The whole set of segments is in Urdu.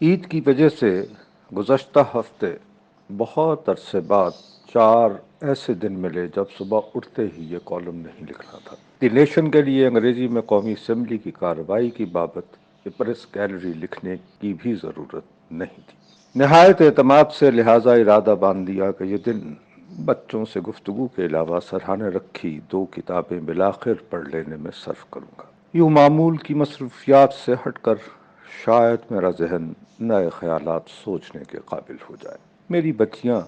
عید کی وجہ سے گزشتہ ہفتے بہت عرصے بعد 4 ایسے دن ملے جب صبح اٹھتے ہی یہ کالم نہیں لکھنا تھا۔ دی نیشن کے لیے انگریزی میں قومی اسمبلی کی کارروائی کی بابت یہ پریس گیلری لکھنے کی بھی ضرورت نہیں تھی۔ نہایت اعتماد سے لہٰذا ارادہ باندھ دیا کہ یہ دن بچوں سے گفتگو کے علاوہ سرہانے رکھی 2 کتابیں بالآخر پڑھ لینے میں صرف کروں گا۔ یوں معمول کی مصروفیات سے ہٹ کر شاید میرا ذہن نئے خیالات سوچنے کے قابل ہو جائے۔ میری بچیاں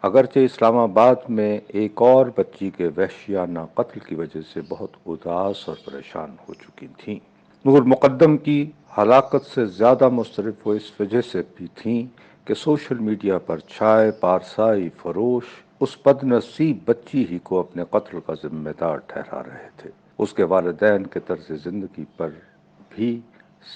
اگرچہ اسلام آباد میں ایک اور بچی کے وحشیانہ قتل کی وجہ سے بہت اداس اور پریشان ہو چکی تھیں، نور مقدم کی ہلاکت سے زیادہ مضطرب وہ اس وجہ سے بھی تھیں کہ سوشل میڈیا پر چھائے پارسائی فروش اس بد نصیب بچی ہی کو اپنے قتل کا ذمہ دار ٹھہرا رہے تھے۔ اس کے والدین کے طرز زندگی پر بھی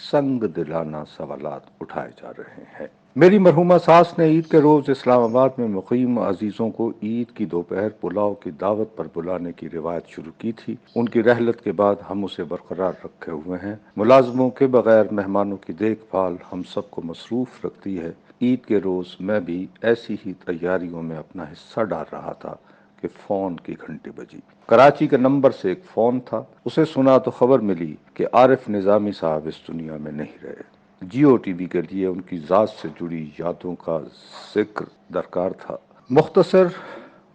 سنگ دلانہ سوالات اٹھائے جا رہے ہیں۔ میری مرحومہ ساس نے عید کے روز اسلام آباد میں مقیم عزیزوں کو عید کی دوپہر پلاؤ کی دعوت پر بلانے کی روایت شروع کی تھی۔ ان کی رحلت کے بعد ہم اسے برقرار رکھے ہوئے ہیں۔ ملازموں کے بغیر مہمانوں کی دیکھ بھال ہم سب کو مصروف رکھتی ہے۔ عید کے روز میں بھی ایسی ہی تیاریوں میں اپنا حصہ ڈال رہا تھا کہ فون کی گھنٹی بجی۔ کراچی کے نمبر سے ایک فون تھا۔ اسے سنا تو خبر ملی کہ عارف نظامی صاحب اس دنیا میں نہیں رہے۔ جیو ٹی وی کے لیے ان کی ذات سے جڑی یادوں کا ذکر درکار تھا۔ مختصر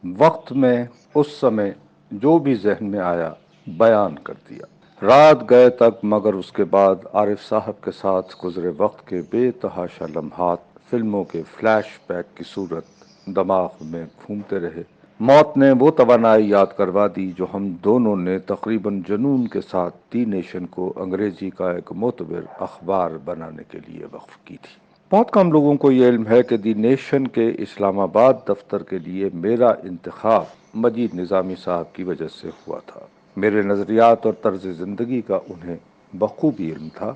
وقت میں اس سمے جو بھی ذہن میں آیا بیان کر دیا۔ رات گئے تک، مگر اس کے بعد عارف صاحب کے ساتھ گزرے وقت کے بے تحاشا لمحات فلموں کے فلیش بیک کی صورت دماغ میں گھومتے رہے۔ موت نے وہ توانائی یاد کروا دی جو ہم دونوں نے تقریباً جنون کے ساتھ دی نیشن کو انگریزی کا ایک معتبر اخبار بنانے کے لیے وقف کی تھی۔ بہت کم لوگوں کو یہ علم ہے کہ دی نیشن کے اسلام آباد دفتر کے لیے میرا انتخاب مجید نظامی صاحب کی وجہ سے ہوا تھا۔ میرے نظریات اور طرز زندگی کا انہیں بخوبی علم تھا۔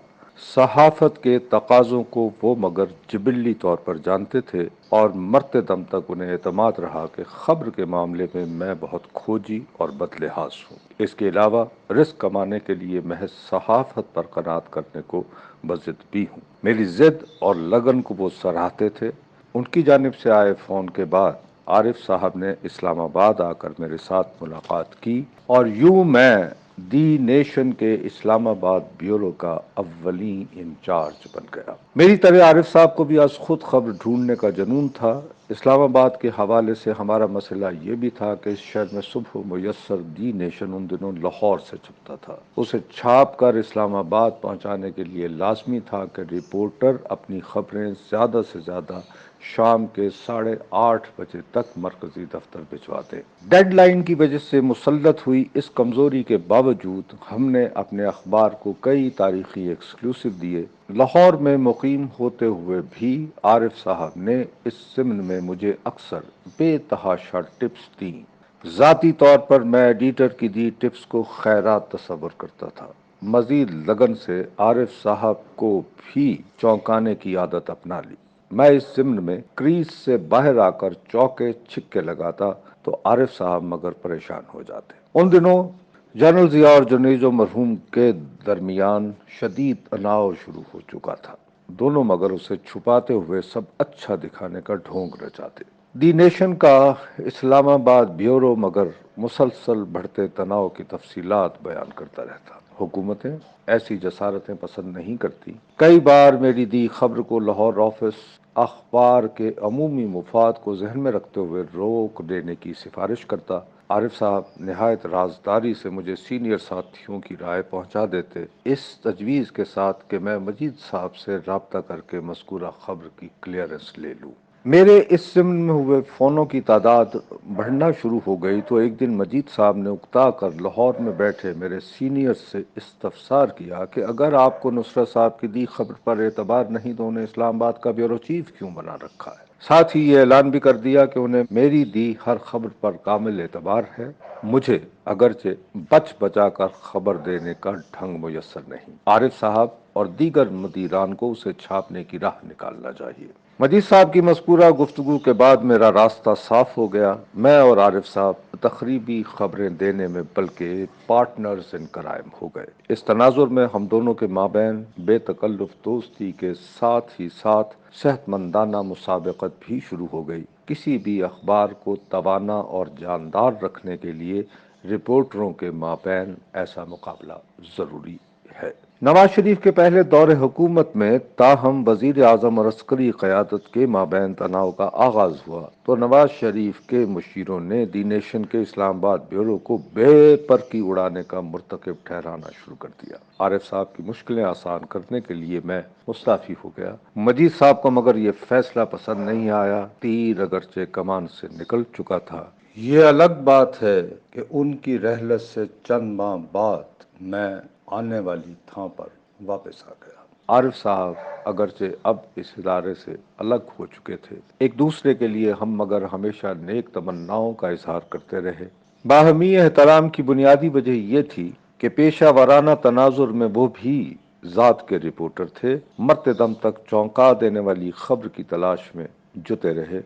صحافت کے تقاضوں کو وہ مگر جبلی طور پر جانتے تھے اور مرتے دم تک انہیں اعتماد رہا کہ خبر کے معاملے میں بہت کھوجی اور بد لحاظ ہوں۔ اس کے علاوہ رزق کمانے کے لیے محض صحافت پر قناعت کرنے کو بضد بھی ہوں۔ میری ضد اور لگن کو وہ سراہتے تھے۔ ان کی جانب سے آئے فون کے بعد عارف صاحب نے اسلام آباد آ کر میرے ساتھ ملاقات کی اور یوں میں دی نیشن کے اسلام آباد بیورو کا اولین انچارج بن گیا۔ میری طرح عارف صاحب کو بھی از خود خبر ڈھونڈنے کا جنون تھا۔ اسلام آباد کے حوالے سے ہمارا مسئلہ یہ بھی تھا کہ اس شہر میں صبح میسر دی نیشن ان دنوں لاہور سے چھپتا تھا۔ اسے چھاپ کر اسلام آباد پہنچانے کے لیے لازمی تھا کہ رپورٹر اپنی خبریں زیادہ سے زیادہ شام کے 8:30 بجے تک مرکزی دفتر بھجوا دیں۔ ڈیڈ لائن کی وجہ سے مسلط ہوئی اس کمزوری کے باوجود ہم نے اپنے اخبار کو کئی تاریخی ایکسکلوسیو دیے۔ لاہور میں مقیم ہوتے ہوئے بھی عارف صاحب نے اس ضمن میں مجھے اکثر بے تحاشا ٹپس دیں۔ ذاتی طور پر میں ایڈیٹر کی دی ٹپس کو خیرات تصور کرتا تھا۔ مزید لگن سے عارف صاحب کو بھی چونکانے کی عادت اپنا لی۔ میں اس ضمن میں کریز سے باہر آ کر چوکے چھکے لگاتا تو عارف صاحب مگر پریشان ہو جاتے۔ ان دنوں جنرل ضیاء اور جنیزو مرحوم کے درمیان شدید تناؤ شروع ہو چکا تھا۔ دونوں مگر اسے چھپاتے ہوئے سب اچھا دکھانے کا ڈھونگ رچاتے۔ دی نیشن کا اسلام آباد بیورو مگر مسلسل بڑھتے تناؤ کی تفصیلات بیان کرتا رہتا۔ حکومتیں ایسی جسارتیں پسند نہیں کرتی۔ کئی بار میری دی خبر کو لاہور آفس اخبار کے عمومی مفاد کو ذہن میں رکھتے ہوئے روک دینے کی سفارش کرتا۔ عارف صاحب نہایت رازداری سے مجھے سینئر ساتھیوں کی رائے پہنچا دیتے، اس تجویز کے ساتھ کہ میں مجید صاحب سے رابطہ کر کے مذکورہ خبر کی کلیئرنس لے لوں۔ میرے اس ضمن میں ہوئے فونوں کی تعداد بڑھنا شروع ہو گئی تو ایک دن مجید صاحب نے اکتا کر لاہور میں بیٹھے میرے سینئر سے استفسار کیا کہ اگر آپ کو نصرت صاحب کی دی خبر پر اعتبار نہیں تو انہیں اسلام آباد کا بیورو چیف کیوں بنا رکھا ہے؟ ساتھ ہی یہ اعلان بھی کر دیا کہ انہیں میری دی ہر خبر پر کامل اعتبار ہے۔ مجھے اگرچہ بچا کر خبر دینے کا ڈھنگ میسر نہیں۔ عارف صاحب اور دیگر مدیران کو اسے چھاپنے کی راہ نکالنا چاہیے۔ مجید صاحب کی مذکورہ گفتگو کے بعد میرا راستہ صاف ہو گیا۔ میں اور عارف صاحب تقریبی خبریں دینے میں بلکہ پارٹنرز ان کرائم ہو گئے۔ اس تناظر میں ہم دونوں کے مابین بے تکلف دوستی کے ساتھ ہی ساتھ صحت مندانہ مسابقت بھی شروع ہو گئی۔ کسی بھی اخبار کو توانا اور جاندار رکھنے کے لیے رپورٹروں کے مابین ایسا مقابلہ ضروری ہے۔ نواز شریف کے پہلے دور حکومت میں تاہم وزیر اعظم اور عسکری قیادت کے مابین تناؤ کا آغاز ہوا تو نواز شریف کے مشیروں نے دی نیشن کے اسلام آباد بیورو کو بے پر کی اڑانے کا مرتکب ٹھہرانا شروع کر دیا۔ عارف صاحب کی مشکلیں آسان کرنے کے لیے میں مستعفی ہو گیا۔ مجید صاحب کو مگر یہ فیصلہ پسند نہیں آیا۔ تیر اگرچہ کمان سے نکل چکا تھا، یہ الگ بات ہے کہ ان کی رحلت سے چند ماہ بعد میں آنے والی تھاں پر واپس آ گیا۔ عارف صاحب اگرچہ اب اس ادارے سے الگ ہو چکے تھے، ایک دوسرے کے لیے ہم مگر ہمیشہ نیک تمناؤں کا اظہار کرتے رہے۔ باہمی احترام کی بنیادی وجہ یہ تھی کہ پیشہ ورانہ تناظر میں وہ بھی ذات کے رپورٹر تھے، مرتے دم تک چونکا دینے والی خبر کی تلاش میں جتے رہے۔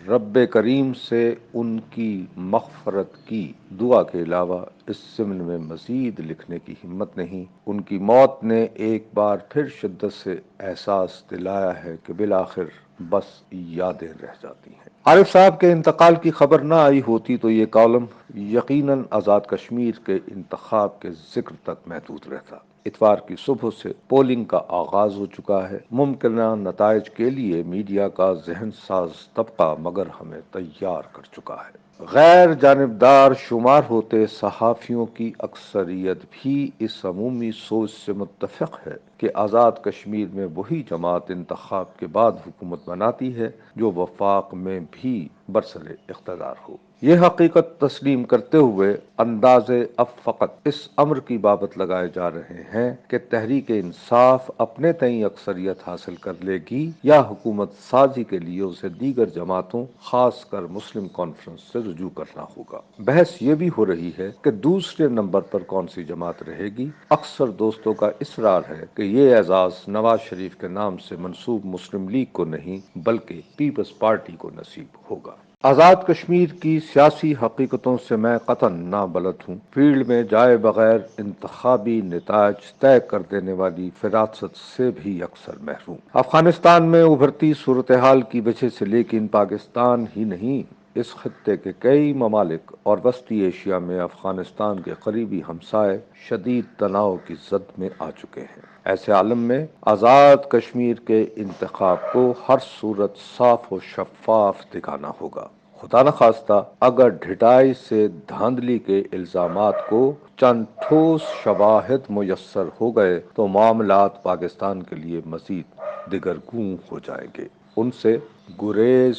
رب کریم سے ان کی مغفرت کی دعا کے علاوہ اس ضمن میں مزید لکھنے کی ہمت نہیں۔ ان کی موت نے ایک بار پھر شدت سے احساس دلایا ہے کہ بالآخر بس یادیں رہ جاتی ہیں۔ عارف صاحب کے انتقال کی خبر نہ آئی ہوتی تو یہ کالم یقیناً آزاد کشمیر کے انتخاب کے ذکر تک محدود رہتا۔ اتوار کی صبح سے پولنگ کا آغاز ہو چکا ہے۔ ممکنہ نتائج کے لیے میڈیا کا ذہن ساز طبقہ مگر ہمیں تیار کر چکا ہے۔ غیر جانبدار شمار ہوتے صحافیوں کی اکثریت بھی اس عمومی سوچ سے متفق ہے کہ آزاد کشمیر میں وہی جماعت انتخاب کے بعد حکومت بناتی ہے جو وفاق میں بھی برسر اقتدار ہو۔ یہ حقیقت تسلیم کرتے ہوئے انداز اب فقط اس امر کی بابت لگائے جا رہے ہیں کہ تحریک انصاف اپنے تئیں اکثریت حاصل کر لے گی یا حکومت سازی کے لیے اسے دیگر جماعتوں خاص کر مسلم کانفرنس سے رجوع کرنا ہوگا۔ بحث یہ بھی ہو رہی ہے کہ دوسرے نمبر پر کون سی جماعت رہے گی۔ اکثر دوستوں کا اصرار ہے کہ یہ اعزاز نواز شریف کے نام سے منسوب مسلم لیگ کو نہیں بلکہ پیپلز پارٹی کو نصیب ہوگا۔ آزاد کشمیر کی سیاسی حقیقتوں سے میں قطعاً نا بلد ہوں۔ فیلڈ میں جائے بغیر انتخابی نتائج طے کر دینے والی فراست سے بھی اکثر محروم۔ افغانستان میں ابھرتی صورتحال کی وجہ سے لیکن پاکستان ہی نہیں، اس خطے کے کئی ممالک اور وسطی ایشیا میں افغانستان کے قریبی ہمسائے شدید تناؤ کی زد میں آ چکے ہیں۔ ایسے عالم میں آزاد کشمیر کے انتخاب کو ہر صورت صاف و شفاف دکھانا ہوگا۔ خدا نخواستہ اگر ڈھٹائی سے دھاندلی کے الزامات کو چند ٹھوس شواہد میسر ہو گئے تو معاملات پاکستان کے لیے مزید دگرگوں ہو جائیں گے۔ ان سے گریز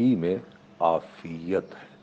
ہی میں عافیت ہے۔